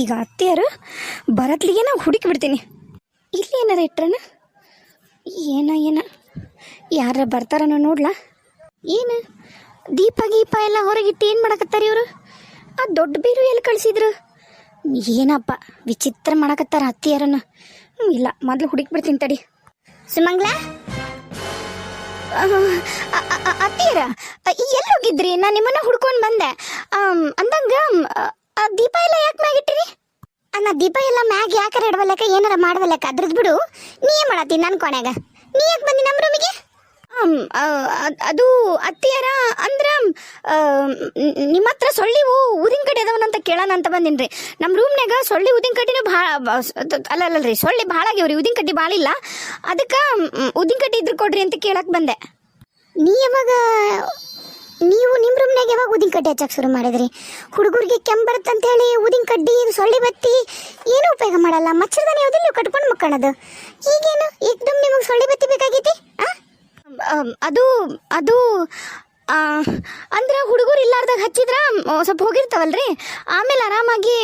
ಈಗ ಅತ್ತೆಯರು ಬರತ್ಲಿಗೆ ನಾವು ಹುಡುಕಿ ಬಿಡ್ತೀನಿ. ಇಲ್ಲಿ ಏನಾರ ಇಟ್ರನ ಏನ ಯಾರ ಬರ್ತಾರನೋ ನೋಡ್ಲಾ. ಏನು ದೀಪ ಗೀಪ ಎಲ್ಲ ಹೊರಗಿಟ್ಟು ಏನು ಮಾಡಕತ್ತಾರೆ ಇವರು? ಆ ದೊಡ್ಡ ಬೀರು ಎಲ್ಲಿ ಕಳಿಸಿದ್ರು? ಏನಪ್ಪ ವಿಚಿತ್ರ ಮಾಡಕತ್ತಾರ ಅತ್ತಿಯರನ್ನ. ಇಲ್ಲ ಮೊದಲು ಹುಡುಕಿ ಬಿಡ್ತೀನಿ ತಡಿ. ಸುಮಂಗ್ಲ ಅತ್ತಿಯರ ಎಲ್ಲಿ ಹೋಗಿದ್ರಿ? ನಾನು ನಿಮ್ಮನ್ನ ಹುಡ್ಕೊಂಡು ಬಂದೆ. ಅಂದಂಗ ದೀಪ ಎಲ್ಲ ಯಾಕೆ ಮ್ಯಾಗಿಟ್ಟಿರಿ? ನಾ ದೀಪ ಎಲ್ಲ ಮ್ಯಾಗ್ ಯಾಕಾರ ಇಡವಲ್ಲಕ್ಕ, ಏನಾರ ಮಾಡವಲ್ಲಕ್ಕ, ಅದ್ರದ್ದು ಬಿಡು. ನೀ ಏನು ಮಾಡತ್ತೀನಿ ನನ್ನ ಕೊನೆಗ? ನೀ ಯಾಕೆ ಬಂದಿ ನಮ್ಮ ರೂಮಿಗೆ? ಅದು ಅತ್ತಿಯರ ಅಂದ್ರ ನಿಮ್ಮ ಹತ್ರ ಸೊಳ್ಳಿ ಊದಿನ ಕಡ್ಡಿ ಅದಾವನಂತ ಕೇಳೋಣ ಅಂತ ಬಂದಿನ್ರಿ. ನಮ್ಮ ರೂಮ್ನಾಗ ಸೊಳ್ಳಿ ಊದಿನ ಕಡ್ಡಿನೂ ಭಾಳ ಅಲ್ಲಲ್ರಿ, ಸೊಳ್ಳಿ ಭಾಳ ಆಗ್ಯಾವ್ರಿ, ಊದಿನ ಕಡ್ಡಿ ಭಾಳ ಇಲ್ಲ. ಅದಕ್ಕೆ ಊದಿನ ಕಡ್ಡಿ ಇದ್ರ ಕೊಡ್ರಿ ಅಂತ ಕೇಳಕ್ಕೆ ಬಂದೆ. ನೀವು ನಿಮ್ಮ ರೂಮ್ನಾಗ ಯಾವಾಗ ಊದಿನ ಕಡ್ಡಿ ಹಚ್ಚಕ್ಕೆ ಶುರು ಮಾಡಿದ್ರಿ? ಹುಡುಗರಿಗೆ ಕೆಮ್ಮು ಬರುತ್ತಂತ ಹೇಳಿ ಊದಿನ ಕಡ್ಡಿ ಸೊಳ್ಳಿ ಬತ್ತಿ ಏನೂ ಉಪಯೋಗ ಮಾಡಲ್ಲ. ಮಚ್ಚರದಾನೆ ಯಾವುದಿಲ್ಲ ನೀವು ಕಟ್ಕೊಂಡು ಮಕ್ಕಳದು. ಈಗೇನು ಏಕ್ದಮ್ ನಿಮಗೆ ಸೊಳ್ಳಿ ಬತ್ತಿ ಬೇಕಾಗೈತಿ? ಅದು ಅಂದ್ರೆ ಹುಡುಗರು ಇಲ್ಲಾರ್ದಾಗ ಹಚ್ಚಿದ್ರ ಸ್ವಲ್ಪ ಹೋಗಿರ್ತಾವಲ್ರಿ, ಆಮೇಲೆ ಆರಾಮಾಗಿ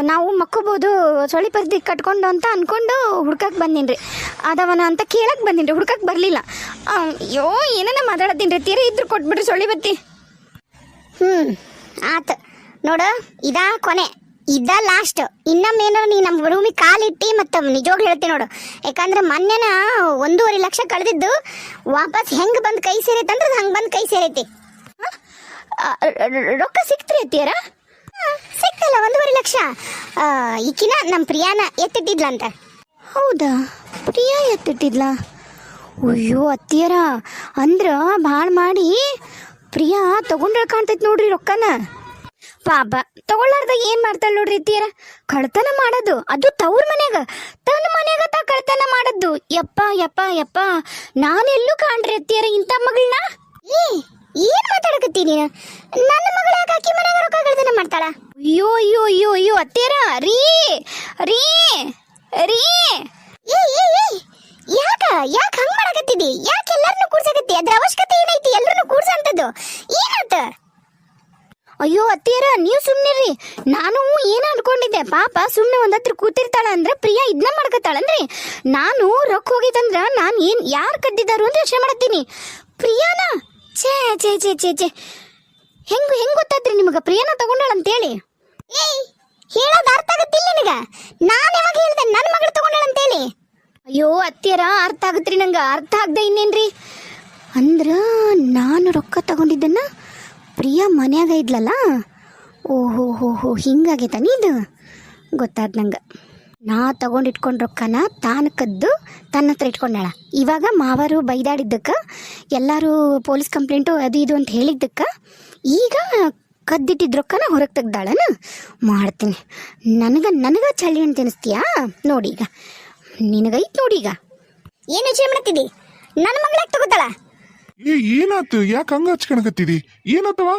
ನಾವು ಮಕ್ಕೋಬೋದು, ಸೊಳ್ಳಿ ಪರ್ದಿ ಕಟ್ಕೊಂಡು ಅಂತ ಅನ್ಕೊಂಡು ಹುಡ್ಕಕ್ಕೆ ಬಂದೀನಿ ರೀ. ಅದವನ ಅಂತ ಕೇಳಕ್ಕೆ ಬಂದೀನಿ ರೀ, ಹುಡ್ಕಕ್ಕೆ ಬರಲಿಲ್ಲ. ಅಯ್ಯೋ ಏನೇನ ಮಾತಾಡತ್ತೀನಿ ರೀ. ತೀರ ಇದ್ರು ಕೊಟ್ಬಿಡ್ರಿ ಸೊಳ್ಳಿ ಬತ್ತಿ. ಆತ ನೋಡು, ಇದಾ ಕೊನೆ, ಇದ ಲಾಸ್ಟ್. ಇನ್ನೊಮ್ಮೆ ಏನಾರ ನೀ ನಮ್ಮ ರೂಮಿಗೆ ಕಾಲಿಟ್ಟಿ ಮತ್ತೆ ನಿಜವಾಗ್ಲೂ ಹೇಳ್ತೀನಿ ನೋಡು. ಯಾಕಂದ್ರೆ ಮೊನ್ನೆನ 1.5 ಲಕ್ಷ ಕಳೆದಿದ್ದು ವಾಪಸ್ ಹೆಂಗೆ ಬಂದು ಕೈ ಸೇರೈತೆ ಅಂದ್ರೆ ಹಂಗೆ ಬಂದು ಕೈ ಸೇರೈತಿ. ರೊಕ್ಕ ಸಿಕ್ತ್ರಿ ಅತ್ತಿಯರ? ಸಿಕ್ತಲ್ಲ 1.5 ಲಕ್ಷ. ಈಕಿನ ನಮ್ಮ ಪ್ರಿಯಾನ ಎತ್ತಿಟ್ಟಿದ್ಲಂತ. ಹೌದಾ? ಪ್ರಿಯಾ ಎತ್ತಿಟ್ಟಿದ್ಲ? ಅಯ್ಯೋ ಅತ್ತಿಯರ, ಅಂದ್ರ ಭಾಳ ಮಾಡಿ ಪ್ರಿಯಾ ತಗೊಂಡ್ರೆ ಕಾಣ್ತೈತಿ ನೋಡ್ರಿ ರೊಕ್ಕನ. ಪಾಪ ತಗೊಳ್ಳಾರ್ದಾಗ ಏನ್ ಮಾಡ್ತಾಳ ನೋಡ್ರಿ ಅತ್ತಿಯರ. ಕಳ್ತನ ಮಾಡೋದು, ಅದು ತವ್ರ ಮನ್ಯಾಗ, ತನ್ನ ಮನ್ಯಾಗ ಕಳ್ತನ ಮಾಡದ್ದು. ಯಪ್ಪ ಯಪ್ಪ ಯಪ್ಪ, ನಾನೆಲ್ಲೂ ಕಾಣ್ರಿ ಅತ್ತಿಯರ ಇಂಥ ಮಗಳನ್ನ. ಏನ್ ಮಾತಾಡಕತ್ತೀನಿ? ನನ್ನ ಮಗಳ ಯಾಕೆ ಆಕಿ ಮನ್ಯಾಗ ರೊಕ್ಕ ಕಳ್ತನ ಮಾಡ್ತಾಳ? ಅಯ್ಯೋ ಅಯ್ಯೋ ಅಯ್ಯೋ ಅಯ್ಯೋ ಅತ್ತಿಯರ, ರೀ ರೀ ರೀ ಯಾಕ ಹಂಗ ಮಾಡಕತ್ತಿದಿ? ಯಾಕೆ ಎಲ್ಲರನ್ನು ಕೂಡ್ಸಕತ್ತಿ? ಅದ್ರ ಅವಶ್ಯಕತೆ ಏನೈತಿ? ಎಲ್ಲರನ್ನು ಕೂಡ್ಸಂತದ್ದು ಏನಾತ? ಅಯ್ಯೋ ಅತ್ತಿಯರ, ನೀವು ಸುಮ್ಮನಿರ್ರಿ. ನಾನು ಏನು ಅನ್ಕೊಂಡಿದ್ದೆ, ಪಾಪ ಸುಮ್ಮನೆ ಒಂದ್ ಹತ್ರ ಕೂತಿರ್ತಾಳ ಅಂದ್ರೆ ಪ್ರಿಯಾ ಇದನ್ನ ಮಾಡ್ಕತ್ತಾಳನ್ರಿ. ನಾನು ರೊಕ್ಕ ಹೋಗಿತ್ತಂದ್ರ ನಾನು ಯಾರು ಕದ್ದಿದ್ದಾರು ಅಂತ ಯೋಚನೆ ಮಾಡತ್ತೀನಿ. ಪ್ರಿಯಾನ ಛೇ ಛೇ ಛೇ ಛೇ ಛೇ, ಹೆಂಗ್ ಗೊತ್ತಾದ್ರಿ ನಿಮಗ ಪ್ರಿಯಾನ ತಗೊಂಡಾಳ ಅಂತೇಳಿ? ಹೇಳೋದು ಅರ್ಥ ಆಗತ್ತಿಲ್ಲ ನಿನಗ? ನಾನು ಯಾವಾಗ ಹೇಳ್ದೆ ನನ್ನ ಮಗಳು ತಗೊಂಡಾಳ ಅಂತೇಳಿ? ಅಯ್ಯೋ ಅತ್ತಿಯರ, ಅರ್ಥ ಆಗತ್ರಿ ನಂಗೆ. ಅರ್ಥ ಆಗದೆ ಇನ್ನೇನ್ರಿ ಅಂದ್ರ ನಾನು ರೊಕ್ಕ ತಗೊಂಡಿದ್ದನ್ನ ಪ್ರಿಯಾ ಮನ್ಯಾಗ ಇದ್ಲಲ್ಲ. ಓಹೋ ಹಿಂಗಾಗೈತಾನ ಇದು? ಗೊತ್ತಾದ್ ನಂಗೆ. ನಾ ತಗೊಂಡಿಟ್ಕೊಂಡು ರೊಕ್ಕನ ತಾನು ಕದ್ದು ತನ್ನ ಹತ್ರ ಇಟ್ಕೊಂಡಾಳ. ಇವಾಗ ಮಾವರು ಬೈದಾಡಿದ್ದಕ್ಕೆ, ಎಲ್ಲರೂ ಪೊಲೀಸ್ ಕಂಪ್ಲೇಂಟು ಅದು ಇದು ಅಂತ ಹೇಳಿದ್ದಕ್ಕೆ ಈಗ ಕದ್ದಿಟ್ಟಿದ್ದ ರೊಕ್ಕನ ಹೊರಗೆ ತೆಗ್ದಾಳನ. ಮಾಡ್ತೀನಿ. ನನಗ ಚಳಿ ಅಂತ ಅನಿಸ್ತೀಯಾ? ನೋಡಿ ಈಗ ನಿನಗೈತ್ ನೋಡಿ. ಈಗ ಏನು ಯೋಚನೆ ಮಾಡ್ತಿದ್ದಿ? ನನ್ನ ಮಗಳಾಗ ತಗೋತಾಳ? ಏನಾತು? ಯಾಕೆ ಹಂಗ ಹಚ್ಕೊಳಕತ್ತಿದಿ? ಏನಾತವ?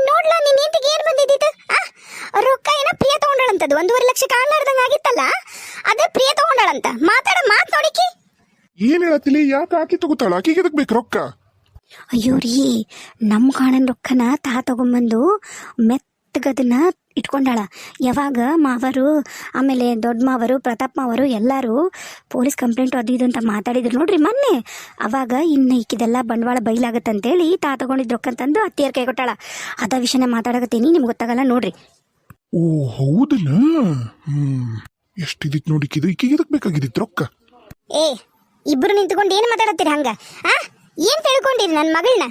ನೋಡ್ಲಾ ನಿನ್ ಇಂಟಿಗೆ ಏನ್ ಬಂದಿದ್ದಿತ್ತ? ರೊಕ್ಕ ಏನ ಪ್ರಿಯ ತಗೊಂಡಾಳಂತದ್ದು. 1.5 ಲಕ್ಷ ಕಾಣ್ಲಾರ್ದಂಗ ಆಗಿತ್ತಲ್ಲ, ಅದೇ ಪ್ರಿಯ ತಗೊಂಡಾಳಂತ. ಮಾತ್ ನೋಡಿಕಿ. ಏನ್ ಹೇಳತ್ತಿಲಿ? ಯಾಕೆ ಆಕಿ ತಗೋತಾಳ? ಆಕಿಗೆ ಎದಕ್ ಬೇಕು ರೊಕ್ಕ? ಅಯ್ಯೋ ರೀ, ನಮ್ಮ ಕಾಣನ್ ರೊಕ್ಕನ ತಗೊಂಬಂದು ಮೆತ್ತಗದನ್ನ ಇಟ್ಕೊಂಡಾಳ. ಯಾವಾಗ ಮಾವರು, ಆಮೇಲೆ ದೊಡ್ಡ ಮಾವರು, ಪ್ರತಾಪ್ ಮಾವರು ಎಲ್ಲರೂ ಪೊಲೀಸ್ ಕಂಪ್ಲೇಂಟ್ ಅದು ಇದು ಅಂತ ಮಾತಾಡಿದ್ರು ನೋಡ್ರಿ ಮೊನ್ನೆ, ಅವಾಗ ಇನ್ನು ಈಕಿದೆಲ್ಲ ಬಂಡವಾಳ ಬೈಲಾಗತ್ತಂತೇಳಿ ತಗೊಂಡಿದ್ ರೊಕ್ಕ ಅಂತಂದು ಅತ್ತಿಯರ್ ಕೈ ಕೊಟ್ಟಾಳ. ಅದ ವಿಷಯನ ಮಾತಾಡಕತ್ತೀನಿ, ನಿಮ್ಗೆ ಗೊತ್ತಾಗಲ್ಲ ನೋಡ್ರಿ. ಓ ಹೌದಲ್ಲ? ಎಷ್ಟಿದಿತ್ ನೋಡಿಕಿದು. ಈಕಿಗೆ ಎದಕ್ ಬೇಕಾಗಿದ್ದಿತ್ತು ರೊಕ್ಕ? ಇಬ್ರು ನಿಂತ್ಕೊಂಡು ಏನು ಮಾತಾಡತ್ತೀರಿ ಹಂಗ? ಏನ್ ತಿಳ್ಕೊಂಡಿರಿ ನನ್ನ ಮಗಳನ್ನ?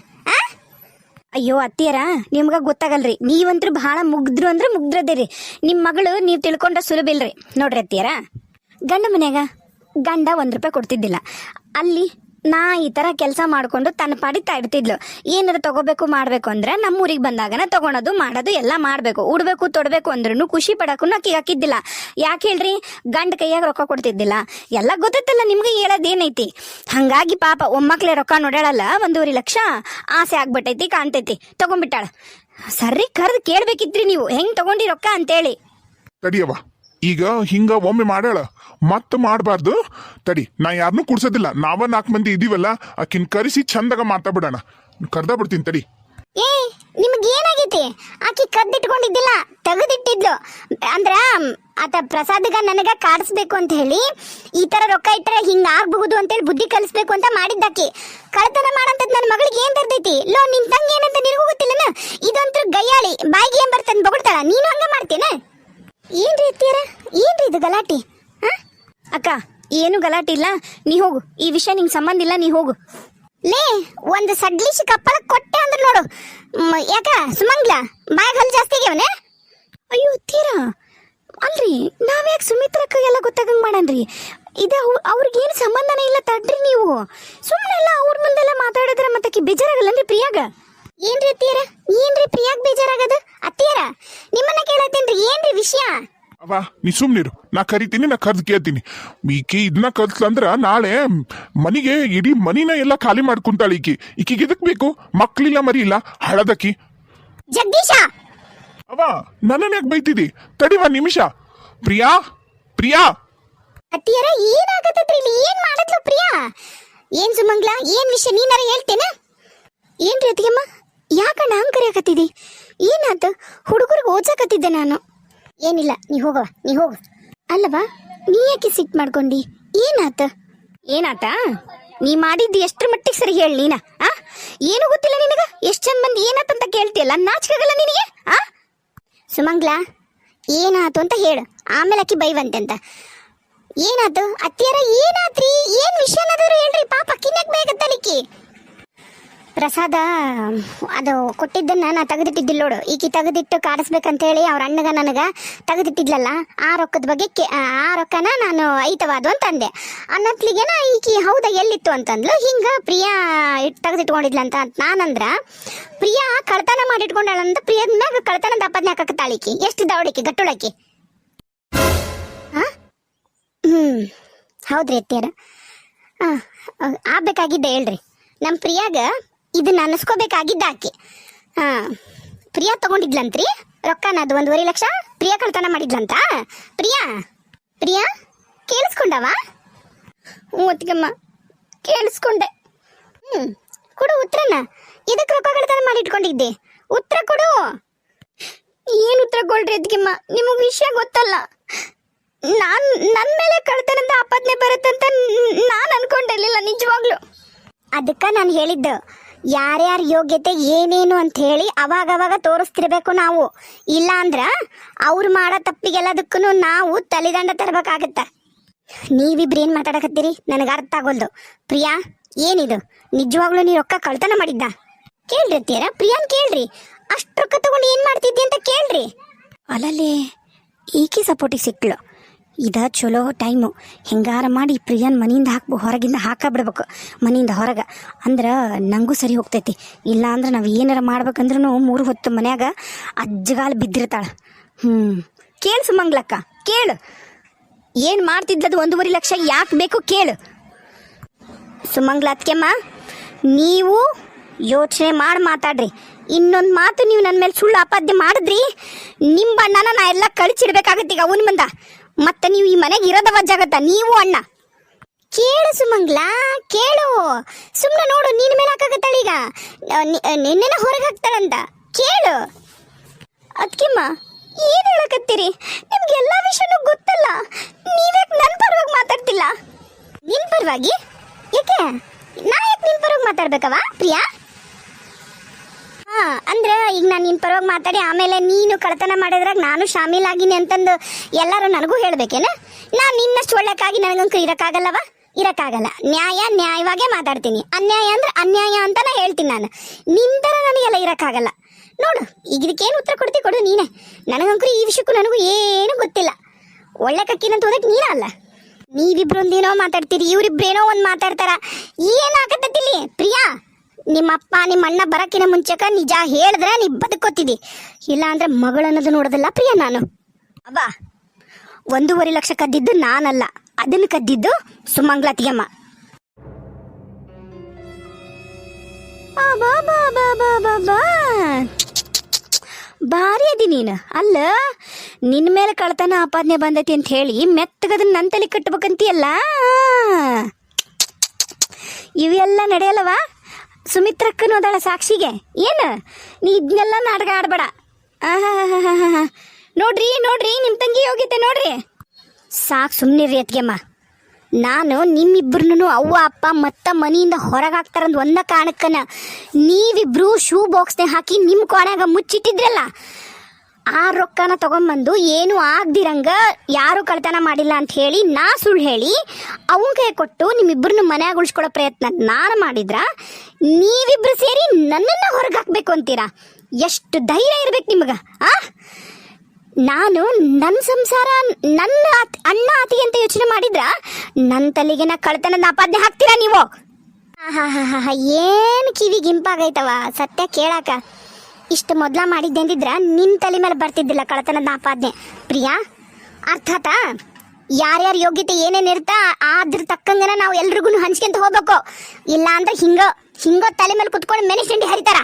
ಅಯ್ಯೋ ಅತ್ತಿಯರ, ನಿಮ್ಗ ಗೊತ್ತಾಗಲ್ರಿ. ನೀವಂತ್ರು ಬಹಳ ಮುಗ್ದ್ರು ಅಂದ್ರೆ ಮುಗ್ದ್ರದೇರಿ. ನಿಮ್ಮ ಮಗಳು ನೀವು ತಿಳ್ಕೊಂಡ್ರೆ ಸುಲಭ ಇಲ್ರಿ. ನೋಡ್ರಿ ಅತ್ತಿಯರ, ಗಂಡ ಮನ್ಯಾಗ ಗಂಡ 1 ರೂಪಾಯಿ ಕೊಡ್ತಿದ್ದಿಲ್ಲ. ಅಲ್ಲಿ ನಾ ಈ ಥರ ಕೆಲಸ ಮಾಡಿಕೊಂಡು ತನ್ನ ಪಾಡಿತಾ ಇಡ್ತಿದ್ಲು. ಏನಾರು ತಗೋಬೇಕು ಮಾಡಬೇಕು ಅಂದ್ರೆ ನಮ್ಮೂರಿಗೆ ಬಂದಾಗನ ತಗೊಳೋದು ಮಾಡೋದು ಎಲ್ಲ ಮಾಡಬೇಕು. ಉಡ್ಬೇಕು ತೊಡಬೇಕು ಅಂದ್ರೂ ಖುಷಿ ಪಡಕ್ಕೂ ಆಕಿಗೆ ಹಾಕಿದ್ದಿಲ್ಲ. ಯಾಕೆ ಹೇಳ್ರಿ? ಗಂಡ ಕೈಯಾಗ ರೊಕ್ಕ ಕೊಡ್ತಿದ್ದಿಲ್ಲ. ಎಲ್ಲ ಗೊತ್ತೈತಲ್ಲ ನಿಮ್ಗೆ, ಹೇಳೋದೇನೈತಿ. ಹಂಗಾಗಿ ಪಾಪ ಒಮ್ಮಕ್ಳೆ ರೊಕ್ಕ ನೋಡ್ಯಾಳಲ್ಲ, 1.5 ಲಕ್ಷ ಆಸೆ ಆಗ್ಬಿಟ್ಟೈತಿ, ಕಾಣ್ತೈತಿ, ತಗೊಂಡ್ಬಿಟ್ಟಾಳ. ಸರ್ರಿ ಕರ್ದು ಕೇಳ್ಬೇಕಿತ್ರಿ ನೀವು ಹೆಂಗ್ ತಗೊಂಡಿ ರೊಕ್ಕ ಅಂತೇಳಿ. ತಡಿಯವ, ಈಗ ಹಿಂಗ ಒಮ್ಮೆ ಮಾಡ್ಯಾಳ, ಮತ್ತ ಮಾಡಬಾರ್ದು. ತಡಿ, ನಾ ಯಾರನ್ನೂ ಕುಡ್ಸೋದಿಲ್ಲ. ನಾವ 4 ಮಂದಿ ಇದೀವಲ್ಲ, ಆಕಿನ್ ಕರೆಸಿ ಚಂದಾಗ ಮಾತಾಡ್ಬಿಡೋಣ. ಕರ್ದ ಬಿಡ್ತೀನಿ ತಡಿ. ಏ ನಿಮ್ಗೆ ಏನಾಗೈತಿ? ಆಕಿ ಕದ್ದಿಟ್ಕೊಂಡಿದ್ದಿಲ್ಲ, ತೆಗೆದಿಟ್ಟಿದ್ಲು. ಅಂದ್ರ ಆತ ಪ್ರಸಾದಗ ನನಗ ಕಾಡಿಸ್ಬೇಕು ಅಂತ ಹೇಳಿ ಈ ತರ ರೊಕ್ಕ ಇಟ್ಟರೆ ಹಿಂಗ ಆಗ್ಬಹುದು ಅಂತೇಳಿ ಬುದ್ಧಿ ಕಲಿಸ್ಬೇಕು ಅಂತ ಮಾಡಿದ್ದಾಕಿ. ಕಳ್ತನ ಮಾಡಂತದ್ ನನ್ನ ಮಗಳಿಗೆ ಏನ್ ತರ್ತೈತಿ? ಲೋ ನಿನ್ ತಂಗಿ ಏನಂತ ನಿನಗೂ ಗೊತ್ತಿಲ್ಲನ? ಇದಂತೂ ಗಯ್ಯಾಳಿ, ಬಾಯಿಗೆ ಏನ್ ಬರ್ತಂದ್ ಬೊಗಳ್ತಾಳ, ನೀನು ಹಂಗ ಮಾಡ್ತೇನ? ಏನ್ರಿ ಅತ್ತಿಯರ, ಏನ್ರಿ ಇದು ಗಲಾಟೆ? ಅಕ್ಕ ಏನು ಗಲಾಟೆ ಇಲ್ಲ, ನೀ ಹೋಗು, ಈ ವಿಷಯ ನಿಂಗೆ ಸಂಬಂಧ ಇಲ್ಲ, ನೀ ಹೋಗು. ಲೇ ಒಂದು ಸಡ್ಲಿಸಿ ಕಪ್ಪಳ ಕೊಟ್ಟೆ ಅಂದ್ರೆ ನೋಡು. ಯಾಕ ಸುಮಂಗ್ಲ ಬಾಯಾಗ ಹಲ್ ಜಾಸ್ತಿ ಆಗ್ಯಾವನೆ? ಅಯ್ಯೋ ತೀರಾ ಅಲ್ರಿ, ನಾವ್ಯಾಕೆ ಸುಮಿತ್ರಕ್ಕೆಲ್ಲ ಗೊತ್ತಾಗಂಗ್ ಮಾಡನ್ರಿ? ಇದು ಅವ್ರಿಗೇನು ಸಂಬಂಧನೇ ಇಲ್ಲ, ತಡ್ರಿ ನೀವು ಸುಮ್ಮನೆಲ್ಲ ಅವ್ರ ಮುಂದೆಲ್ಲ ಮಾತಾಡಿದ್ರೆ ಮತ್ತೆ ಬೇಜಾರಾಗಲ್ಲನ್ರಿ ಪ್ರಿಯಾಗ? ಏನ್ರಿ ಅತ್ತಿಯರ, ಏನ್ರಿ ಪ್ರಿಯಾಗ್ ಬೇಜಾರಾಗದ? ಅತ್ತಿಯರ ನಿಮ್ಮನ್ನ ಕೇಳತ್ತೇನ್ರಿ, ಏನ್ರಿ ವಿಷಯ? ಅವ ನೀ ಸುಮ್ನಿರು, ನಾ ಕರಿತೀನಿ, ನಾ ಕರ್ದು ಕೇಳ್ತೀನಿ. ಈಕಿ ಇದನ್ನ ಕಲ್ಸ್ಲಂದ್ರ ನಾಳೆ ಮನಿಗೆ ಇಡೀ ಮನಿನ ಎಲ್ಲ ಖಾಲಿ ಮಾಡ್ಕೊಂತಾಳ. ಈಕಿಗೆ ಎದಕ್ ಬೇಕು? ಮಕ್ಳಿಲ್ಲ, ಮರಿ ಇಲ್ಲ, ಹಳದಕ್ಕಿ. ಜಗದೀಶ ಅವ ನನ್ನನ್ನ ಯಾಕೆ ಬೈತಿದಿ? ತಡಿ ಒಂದ್ ನಿಮಿಷ. ಪ್ರಿಯಾ, ಪ್ರಿಯಾ. ಅತ್ತಿಯರ ಏನಾಗತ್ತೈತ್ರಿ ಇಲ್ಲಿ? ಏನ್ ಮಾಡತ್ಲು ಪ್ರಿಯಾ? ಏನ್ ಸುಮಂಗ್ಲ, ಏನ್ ವಿಷಯ ನೀನಾರ ಹೇಳ್ತೇನ? ಏನ್ರಿ ಅತ್ತಿಗೆಮ್ಮ, ಯಾಕಣ್ಣ ಹಂಗ್ ಕರೆಯಕತ್ತಿದಿ? ಏನಾತ? ಹುಡುಗರಿಗೆ ಓದ್ಸಕತ್ತಿದ್ದೆ ನಾನು. ಏನಿಲ್ಲ, ನೀ ಹೋಗವ, ನೀ ಹೋಗು. ಅಲ್ಲವಾ, ನೀ ಯಾಕೆ ಸಿಟ್ ಮಾಡ್ಕೊಂಡಿ? ಏನಾತ? ಏನಾತ? ನೀ ಮಾಡಿದ್ದು ಎಷ್ಟ್ರ ಮಟ್ಟಿಗೆ ಸರಿ ಹೇಳಿ ನೀನ? ಏನು ಗೊತ್ತಿಲ್ಲ ನಿನಗ? ಎಷ್ಟ್ ಚಂದ ಮಂದಿ ಏನಾತಂತ ಕೇಳ್ತಿಯಲ್ಲ, ನಾಚಿಕಾಗಲ್ಲ ನಿನಗೆ? ಸುಮಂಗ್ಲ ಏನಾತು ಅಂತ ಹೇಳು, ಆಮೇಲೆ ಅಕ್ಕಿ ಬೈವಂತೆ. ಏನಾತು ಅತ್ತಿಯರ, ಏನಾತ್ರಿ? ಏನ್ ವಿಷಯನಾದ್ರು ಹೇಳ್ರಿ, ಪಾಪ ಕಿನ್ನಕ್ ಬೇಕತ್ತಲಿಕ್ಕಿ. ಪ್ರಸಾದ ಅದು ಕೊಟ್ಟಿದ್ದನ್ನ ನಾ ತೆಗೆದಿಟ್ಟಿದ್ದಿಲ್ಲ ನೋಡು. ಈಕಿ ತೆಗೆದಿಟ್ಟು ಕಾಡಿಸ್ಬೇಕಂತ ಹೇಳಿ ಅವ್ರ ಅಣ್ಣಗ ನನಗ ತೆಗೆದಿಟ್ಟಿದ್ಲಲ್ಲ, ಆ ರೊಕ್ಕದ ಬಗ್ಗೆ ಆ ರೊಕ್ಕನ ನಾನು ಐತವಾದು ಅಂತಂದೆ. ಅನ್ನತ್ಲಿಗೆನ ಈಕಿ ಹೌದಾ ಎಲ್ಲಿತ್ತು ಅಂತಂದ್ಲು. ಹಿಂಗ ಪ್ರಿಯಾ ತೆಗೆದಿಟ್ಕೊಂಡಿದ್ಲಂತ ನಾನಂದ್ರ, ಪ್ರಿಯಾ ಕಳ್ತನ ಮಾಡಿಟ್ಕೊಂಡಾಳಂತ ಪ್ರಿಯದ ಮ್ಯಾಗ ಕಳ್ತನದ ಅಪದ್ನೆ ಹಾಕತ್ತಾಳಿಕಿ. ಎಷ್ಟು ದವಡಿಕಿ ಗಟ್ಟುಳಕಿ. ಹೌದ್ರಿ ಅತ್ತಿಯರ, ಆಗ್ಬೇಕಾಗಿದ್ದೆ ಹೇಳ್ರಿ. ನಮ್ಮ ಪ್ರಿಯಾಗ ಇದನ್ನ ಅನಿಸ್ಕೋಬೇಕಾಗಿದ್ದ ಆಕಿ. ಪ್ರಿಯಾ ತಗೊಂಡಿದ್ಲಂತ್ರಿ ರೊಕ್ಕನ, ಅದು 1.5 ಲಕ್ಷ ಪ್ರಿಯಾ ಕಳ್ತನ ಮಾಡಿದ್ಲಂತ. ಪ್ರಿಯಾ ಪ್ರಿಯಾ ಕೇಳಿಸ್ಕೊಂಡವ? ಅತ್ತಿಗೆಮ್ಮ ಕೇಳಿಸ್ಕೊಂಡೆ. ಕೊಡು ಉತ್ತರನ. ಇದಕ್ಕೆ ರೊಕ್ಕ ಕಳ್ತನ ಮಾಡಿಟ್ಕೊಂಡಿದ್ದೆ, ಉತ್ತರ ಕೊಡು. ಏನು ಉತ್ತರ ಕೊಡ್ರಿ ಅತ್ತಿಗೆಮ್ಮ? ನಿಮಗೆ ವಿಷಯ ಗೊತ್ತಲ್ಲ, ನನ್ನ ಮೇಲೆ ಕಳ್ತನದ ಆಪಾದನೆ ಬರುತ್ತಂತ ನಾನು ಅನ್ಕೊಂಡಿರ್ಲಿಲ್ಲ ನಿಜವಾಗ್ಲು. ಅದಕ್ಕೆ ನಾನು ಹೇಳಿದ್ದು, ಯಾರ್ಯಾರ ಯೋಗ್ಯತೆ ಏನೇನು ಅಂತ ಹೇಳಿ ಅವಾಗವಾಗ ತೋರಿಸ್ತಿರ್ಬೇಕು ನಾವು. ಇಲ್ಲ ಅಂದ್ರ ಅವ್ರು ಮಾಡೋ ತಪ್ಪಿಗೆಲ್ಲದಕ್ಕೂ ನಾವು ತಲೆದಂಡ ತರಬೇಕಾಗತ್ತ. ನೀವಿಬ್ರು ಏನ್ ಮಾತಾಡಕತ್ತೀರಿ? ನನಗೆ ಅರ್ಥ ಆಗೋಲ್ದು. ಪ್ರಿಯಾ ಏನಿದು? ನಿಜವಾಗ್ಲೂ ನೀ ರೊಕ್ಕ ಕಳ್ತನ ಮಾಡಿದ್ದ? ಕೇಳ್ರಿ ಅತ್ತೀರ, ಪ್ರಿಯಾನ್ ಕೇಳ್ರಿ. ಅಷ್ಟು ರೊಕ್ಕ ತಗೊಂಡು ಏನ್ ಮಾಡ್ತಿದ್ದಿ ಅಂತ ಕೇಳ್ರಿ. ಅಲ್ಲಲ್ಲಿ ಈಕಿ ಸಪೋರ್ಟಿಗೆ ಸಿಕ್ಳು. ಇದ ಚಲೋ ಟೈಮು. ಹೆಂಗಾರ ಮಾಡಿ ಪ್ರಿಯನ್ ಮನೆಯಿಂದ ಹೊರಗಿಂದ ಹಾಕಬಿಡ್ಬೇಕು, ಮನೆಯಿಂದ ಹೊರಗೆ. ಅಂದ್ರೆ ನಂಗೂ ಸರಿ ಹೋಗ್ತೈತಿ. ಇಲ್ಲ ಅಂದ್ರೆ ನಾವು ಏನಾರ ಮಾಡ್ಬೇಕಂದ್ರೂ 3 ಹೊತ್ತು ಮನ್ಯಾಗ ಅಜ್ಜಗಾಲ ಬಿದ್ದಿರ್ತಾಳೆ. ಕೇಳು ಸುಮಂಗ್ಲಕ್ಕ, ಕೇಳು. ಏನು ಮಾಡ್ತಿದ್ದದು 1.5 ಲಕ್ಷ ಯಾಕೆ ಬೇಕು ಕೇಳು. ಸುಮಂಗ್ಲ ಅತ್ಕೆಮ್ಮ, ನೀವು ಯೋಚನೆ ಮಾಡಿ ಮಾತಾಡ್ರಿ. ಇನ್ನೊಂದು ಮಾತು ನೀವು ನನ್ನ ಮೇಲೆ ಸುಳ್ಳು ಆಪಾದ್ಯ ಮಾಡಿದ್ರಿ, ನಿಮ್ಮ ಬಣ್ಣನ ನಾ ಎಲ್ಲ ಕಳಿಸಿಡ್ಬೇಕಾಗತ್ತೆ ಈಗ ಅವನ ಮುಂದ. ಮತ್ತೆ ನೀವು ಈ ಮನೆಗೆ ಇರೋದ ವಜ್ಜಾಗತ್ತ, ನೀವು ಅಣ್ಣ. ಕೇಳು ಸುಮಂಗ್ಲ, ಕೇಳು. ಸುಮ್ಮನೆ ನೋಡು, ನಿನ್ನ ಮೇಲೆ ಹಾಕಾಗತ್ತಾಳೀಗ, ನಿನ್ನೆನ ಹೊರಗೆ ಹಾಕ್ತಾಳಂತ. ಕೇಳು. ಅದ್ಕಿಮ್ಮ ಏನು ಹೇಳಕತ್ತೀರಿ? ನಿಮ್ಗೆ ಎಲ್ಲ ವಿಷಯನೂ ಗೊತ್ತಲ್ಲ, ನೀವ್ಯಾಕೆ ನನ್ನ ಪರವಾಗಿ ಮಾತಾಡ್ತಿಲ್ಲ? ನಿನ್ನ ಪರವಾಗಿ ಯಾಕೆ? ನಾ ಯಾಕೆ ನಿನ್ನ ಪರವಾಗಿ ಮಾತಾಡ್ಬೇಕವ ಪ್ರಿಯಾ? ಅಂದ್ರೆ ಈಗ ನಾನು ನಿನ್ನ ಪರವಾಗಿ ಮಾತಾಡಿ ಆಮೇಲೆ ನೀನು ಕಳ್ತನ ಮಾಡಿದ್ರಾಗ ನಾನು ಶಾಮೀಲಾಗಿನಿ ಅಂತಂದು ಎಲ್ಲರೂ ನನಗೂ ಹೇಳ್ಬೇಕೇನ? ನಾನು ನಿನ್ನಷ್ಟು ಒಳ್ಳೆಕಾಗಿ ನನಗಂತೂ ಇರೋಕ್ಕಾಗಲ್ಲವ, ಇರೋಕ್ಕಾಗಲ್ಲ. ನ್ಯಾಯ ನ್ಯಾಯವಾಗೇ ಮಾತಾಡ್ತೀನಿ, ಅನ್ಯಾಯ ಅಂದ್ರೆ ಅನ್ಯಾಯ ಅಂತಾನೆ ಹೇಳ್ತೀನಿ ನಾನು. ನಿಂತರ ನನಗೆಲ್ಲ ಇರೋಕ್ಕಾಗಲ್ಲ. ನೋಡು, ಈಗ ಇದಕ್ಕೇನು ಉತ್ತರ ಕೊಡ್ತಿ ಕೊಡು ನೀನೆ. ನನಗಂಕೂ ಈ ವಿಷಯಕ್ಕೂ ನನಗೂ ಏನು ಗೊತ್ತಿಲ್ಲ. ಒಳ್ಳೆ ಕಕ್ಕಿನಂತ ಹೋದಕ್ಕೆ ನೀನ ಅಲ್ಲ. ನೀವಿಬ್ರು ಒಂದೇನೋ ಮಾತಾಡ್ತೀರಿ, ಇವರಿಬ್ರೇನೋ ಒಂದು ಮಾತಾಡ್ತಾರ. ಏನಾಗತ್ತಿಲ್ಲಿ ಪ್ರಿಯಾ? ನಿಮ್ಮಪ್ಪ ನಿಮ್ಮ ಅಣ್ಣ ಬರಕಿನ ಮುಂಚೆಕ ನಿಜ ಹೇಳಿದ್ರೆ ನೀ ಬದುಕೋತಿದ್ದಿ, ಇಲ್ಲ ಅಂದ್ರೆ ಮಗಳನ್ನೋದು ನೋಡೋದಲ್ಲ ಪ್ರಿಯಾ ನಾನು. ಅಬ್ಬಾ, 1.5 ಲಕ್ಷ ಕದ್ದಿದ್ದು ನಾನಲ್ಲ, ಅದನ್ನು ಕದ್ದಿದ್ದು ಸುಮಂಗ್ಲ ಅತ್ತಿಗೆಮ್ಮ. ಭಾರಿ ಅದಿ ನೀನು. ಅಲ್ಲ, ನಿನ್ನ ಮೇಲೆ ಕಳ್ತನ ಆಪಾದನೆ ಬಂದೈತಿ ಅಂತ ಹೇಳಿ ಮೆತ್ತಗದನ್ನ ನನ್ನ ತಲೆ ಕಟ್ಬೇಕಂತೀಯಲ್ಲ, ಇವೆಲ್ಲ ನಡೆಯಲ್ಲವಾ? ಸುಮಿತ್ರಕ್ಕನು ಅದಳ ಸಾಕ್ಷಿಗೆ ಏನು ನೀ ಇದನ್ನೆಲ್ಲ ನಾಟಕ ಆಡ್ಬೇಡ. ಆಹಾ ನೋಡ್ರಿ ನೋಡ್ರಿ ನಿಮ್ಮ ತಂಗಿ ಹೋಗಿದ್ದೆ ನೋಡ್ರಿ. ಸಾಕು ಸುಮ್ಮನಿರ್ರಿ ಅತ್ಗೆಮ್ಮ. ನಾನು ನಿಮ್ಮಿಬ್ರನ್ನು ಅವ್ವ ಅಪ್ಪ ಮತ್ತ ಮನೆಯಿಂದ ಹೊರಗಾಕ್ತಾರಂದು ಒಂದ ಕಾರಣಕ್ಕನ ನೀವಿಬ್ರು ಶೂ ಬಾಕ್ಸ್ನೇ ಹಾಕಿ ನಿಮ್ಮ ಕೋಣೆಗ ಮುಚ್ಚಿಟ್ಟಿದ್ರಲ್ಲ, ಆ ರೊಕ್ಕನ ತಗೊಂಬಂದು ಏನು ಆಗ್ದಿರಂಗ ಯಾರು ಕಳ್ತನ ಮಾಡಿಲ್ಲ ಅಂತ ಹೇಳಿ ನಾ ಸುಳ್ಳು ಹೇಳಿ ಅವನ ಕೈ ಕೊಟ್ಟು ನಿಮ್ಮಿಬ್ರನ್ನ ಮನ್ಯಾಗ ಉಳಿಸ್ಕೊಳ್ಳೋ ಪ್ರಯತ್ನ ನಾನು ಮಾಡಿದ್ರ ನೀವಿಬ್ರು ಸೇರಿ ನನ್ನನ್ನು ಹೊರಗೆ ಹಾಕ್ಬೇಕು ಅಂತೀರಾ? ಎಷ್ಟು ಧೈರ್ಯ ಇರ್ಬೇಕು ನಿಮ್ಗೆ ಆ? ನಾನು ನನ್ನ ಸಂಸಾರ ನನ್ನ ಅಣ್ಣ ಅತಿ ಅಂತ ಯೋಚನೆ ಮಾಡಿದ್ರ ನನ್ನ ತಲೆಗೆ ನಾ ಕಳ್ತನದ ಆಪಾದನೆ ಹಾಕ್ತೀರಾ ನೀವು? ಏನು ಕಿವಿಗೆ ಇಂಪಾಗೈತವ ಸತ್ಯ ಕೇಳಾಕ. ಇಷ್ಟು ಮೊದಲ ಮಾಡಿದ್ದೆ ಅಂದಿದ್ರ ನಿನ್ನ ತಲೆ ಮೇಲೆ ಬರ್ತಿದ್ದಿಲ್ಲ ಕಳ್ತನದ ಆಪಾದನೆ. ಪ್ರಿಯಾ, ಅರ್ಥಾತ ಯಾರ್ಯಾರ ಯೋಗ್ಯತೆ ಏನೇನು ಇರ್ತಾ ಅದ್ರ ತಕ್ಕಂಗನ ನಾವು ಎಲ್ರಿಗೂ ಹಂಚ್ಕೊಂತ ಹೋಗ್ಬೇಕು. ಇಲ್ಲ ಅಂದ್ರೆ ಹಿಂಗೋ ತಲೆ ಮೇಲೆ ಕುತ್ಕೊಂಡು ಮೆಣಸಿಂಡಿ ಹರಿತಾರ.